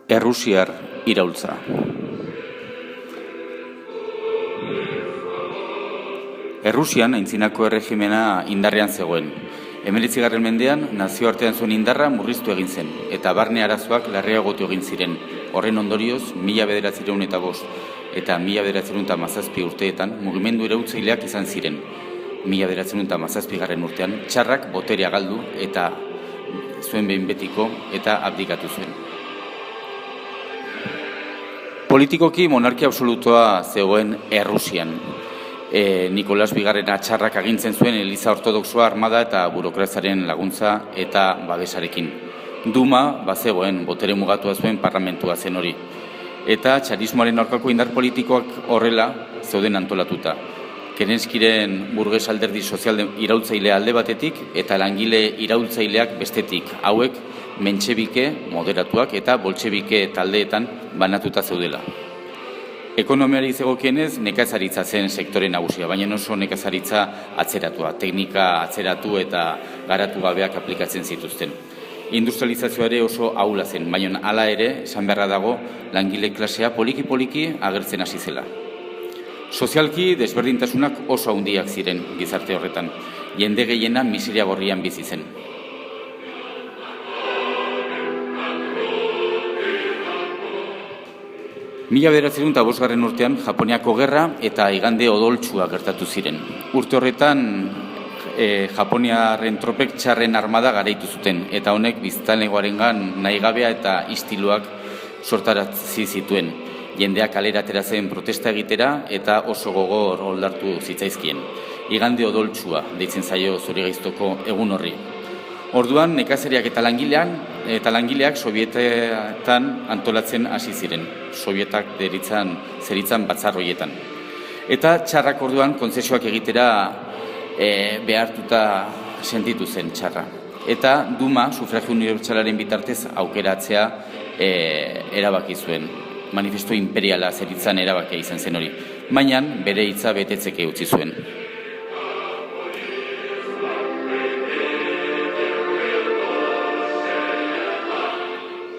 Errusiar iraultza. Errusian aintzinako erregimena indarrean zegoen. 19. mendean nazioartean zuen indarra murriztu egin zen, eta barne arazoak larriagotu egin ziren. Horren ondorioz, 1905 eta 1917 urteetan mugimendu iraultzaileak izan ziren. 1917 urtean, txarrak boterea galdu eta zuen behin betiko eta abdikatu zuen. Politikoki monarkia absolutoa zegoen Errusian. Nikolas Bigarrena txarrak agintzen zuen Eliza Ortodoxoa armada eta burokrazaren laguntza eta babesarekin. Duma bazegoen botere mugatua zuen parlamentua zen hori. Eta txarismoaren aurkako indar politikoak horrela zeuden antolatuta. Kerenskiren burges alderdi sozial iraultzailea alde batetik eta langile iraultzaileak bestetik. Hauek mentxebike moderatuak eta boltxebike taldeetan banatuta zeudela. Ekonomiari zegokienez nekazaritza zen sektore nagusia, baina oso nekazaritza atzeratua, teknika atzeratu eta garatu gabeak aplikatzen zituzten. Industrializazioa ere oso ahula zen, baina hala ere, esan beharra dago, langile klasea poliki-poliki agertzen hasi zela. Sozialki desberdintasunak oso handiak ziren gizarte horretan, jende gehiena miseria gorrian bizi zen. Mila 1905 urtean Japoniako gerra eta igande odoltsua gertatu ziren. Urte horretan Japoniarren tropek txarren armada garaitu zuten eta honek biztanlegoarengan nahigabea eta istiluak sortarazi zituen. Jendeak kalera atera zen protesta egitera eta oso gogor oldartu zitzaizkien. Igande odoltsua deitzen zaio Zorigaiztoko egun horri. Orduan nekazariak eta langileak Sovietetan antolatzen hasi ziren. Sovietak zeritzan batzar horietan. Eta txarrak orduan kontzesioak egitera behartuta sentitu zen txarra. Eta Duma, sufragio unibertsalaren bitartez aukeratzea erabaki zuen. Manifesto imperiala zeritzan erabakia izan zen hori. Baina bere hitza betetzeke utzi zuen.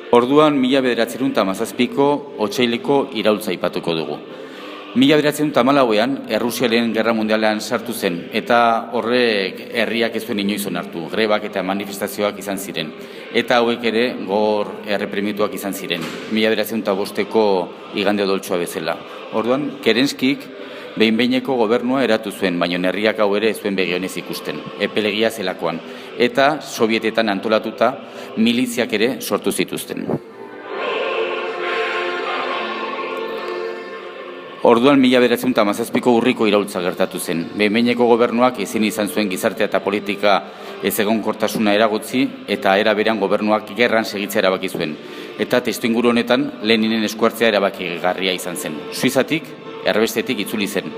Orduan, 1917ko otsaileko iraultza aipatuko dugu. 1914ean, Errusiaren Gerra Mundialean sartu zen, eta horrek herriak ez zuen inoiz onartu, grebak eta manifestazioak izan ziren. Eta hauek ere gogor erreprimituak izan ziren, 1905ko igande odoltsua bezala. Orduan, Kerenskik behin-behineko gobernua eratu zuen, baina herriak hau ere ez zuen begionez ikusten, epelegia zelakoan, eta Sovietetan antolatuta miliziak ere sortu zituzten. Orduan 1917ko urriko iraultza gertatu zen. Behin-behineko gobernuak ezin izan zuen gizartea eta politika ezegonkortasuna eragotzi eta era berean gobernuak gerran segitzea erabaki zuen. Eta testuinguru honetan Leninen eskuartzea erabakigarria izan zen. Suizatik, erbestetik itzuli zen.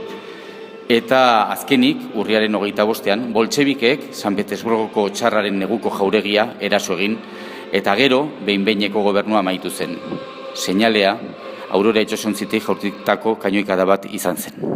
Eta azkenik, urriaren 25ean, boltxebikeek San Petersburgoko txarraren neguko jauregia eraso egin, eta gero behin-behineko gobernua amaitu zen. Seinalea, Aurora itsasontzitik jaurtitako kanoikada bat izan zen.